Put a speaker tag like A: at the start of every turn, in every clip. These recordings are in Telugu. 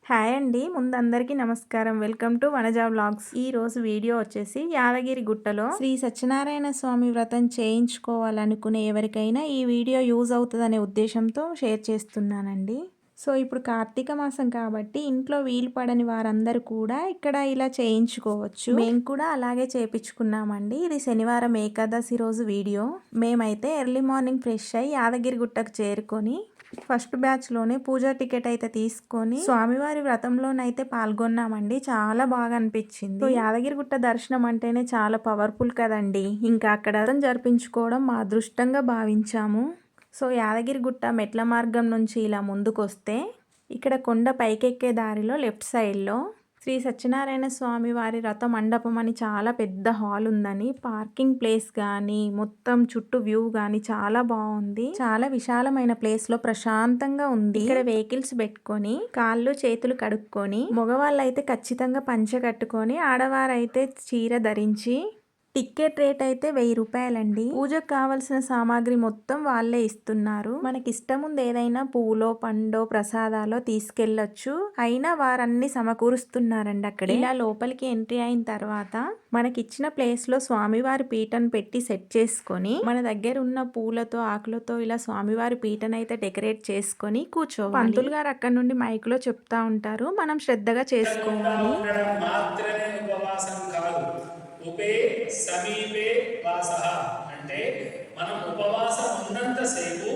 A: హాయ్ అండి. ముందు అందరికీ నమస్కారం. Welcome to Vanaja vlogs. ఈ రోజు వీడియో వచ్చేసి యాదగిరి గుట్టలో శ్రీ సత్యనారాయణ స్వామి వ్రతం చేయించుకోవాలనుకునే ఎవరికైనా ఈ వీడియో యూజ్ అవుతుందనే ఉద్దేశంతో షేర్ చేస్తున్నానండి. సో ఇప్పుడు కార్తీక మాసం కాబట్టి ఇంట్లో వీలు పడని వారందరూ కూడా ఇక్కడ ఇలా చేయించుకోవచ్చు. మేము కూడా అలాగే చేయించుకున్నామండి. ఇది శనివారం ఏకాదశి రోజు వీడియో. మేమైతే ఎర్లీ మార్నింగ్ ఫ్రెష్ అయ్యి యాదగిరి గుట్టకు చేరుకొని ఫస్ట్ బ్యాచ్లోనే పూజా టికెట్ అయితే తీసుకొని స్వామివారి వ్రతంలోనైతే పాల్గొన్నామండి. చాలా బాగా అనిపించింది. సో యాదగిరిగుట్ట దర్శనం అంటేనే చాలా పవర్ఫుల్ కదండి. ఇంకా అక్కడ జరిపించుకోవడం మా అదృష్టంగా భావించాము. సో యాదగిరిగుట్ట మెట్ల మార్గం నుంచి ఇలా ముందుకు వస్తే ఇక్కడ కొండ పైకెక్కే దారిలో లెఫ్ట్ సైడ్లో శ్రీ సత్యనారాయణ స్వామి వారి రథ మండపం అని చాలా పెద్ద హాల్ ఉందని, పార్కింగ్ ప్లేస్ కానీ మొత్తం చుట్టూ వ్యూ కానీ చాలా బాగుంది. చాలా విశాలమైన ప్లేస్ లో ప్రశాంతంగా ఉంది. ఇక్కడ వెహికల్స్ పెట్టుకొని కాళ్ళు చేతులు కడుక్కొని మగవాళ్ళు అయితే ఖచ్చితంగా పంచె కట్టుకొని, ఆడవారైతే చీర ధరించి టికెట్ రేట్ అయితే 1000 రూపాయలండి. పూజకు కావాల్సిన సామాగ్రి మొత్తం వాళ్ళే ఇస్తున్నారు. మనకి ఇష్టం ఉంది ఏదైనా పూలో పండో ప్రసాదాలో తీసుకెళ్లొచ్చు. అయినా వారన్ని సమకూరుస్తున్నారండి అక్కడ. ఇలా లోపలికి ఎంట్రీ అయిన తర్వాత మనకి ఇచ్చిన ప్లేస్ లో స్వామివారి పీటను పెట్టి సెట్ చేసుకొని మన దగ్గర ఉన్న పూలతో ఆకులతో ఇలా స్వామివారి పీటను అయితే డెకరేట్ చేసుకొని కూర్చోవాలి. పంతులు గారు అక్కడ నుండి మైక్ లో చెప్తా ఉంటారు. మనం శ్రద్ధగా చేసుకోవాలి.
B: ఉపే సమీపే వాసః అంటే మనం ఉపవాసం ఉన్నంతసేపు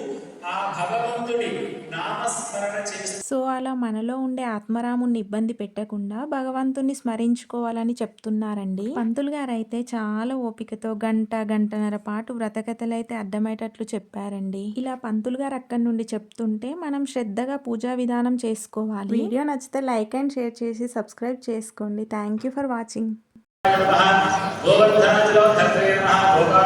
B: ఆ భగవంతుడి నామస్మరణ చేస్తూ
A: సో అలా మనలో ఉండే ఆత్మరాముని ఇబ్బంది పెట్టకుండా భగవంతుని స్మరించుకోవాలని చెప్తున్నారండి. పంతులు గారు అయితే చాలా ఓపికతో గంటన్నర పాటు వ్రతకథలు అయితే అర్థమయ్యేటట్లు చెప్పారండి. ఇలా పంతులు గారు అక్కడి నుండి చెప్తుంటే మనం శ్రద్ధగా పూజా విధానం చేసుకోవాలి. వీడియో నచ్చితే లైక్ అండ్ షేర్ చేసి సబ్స్క్రైబ్ చేసుకోండి. Thank you for watching.
B: గోవర్ధనాదిలో ధర్మే నమః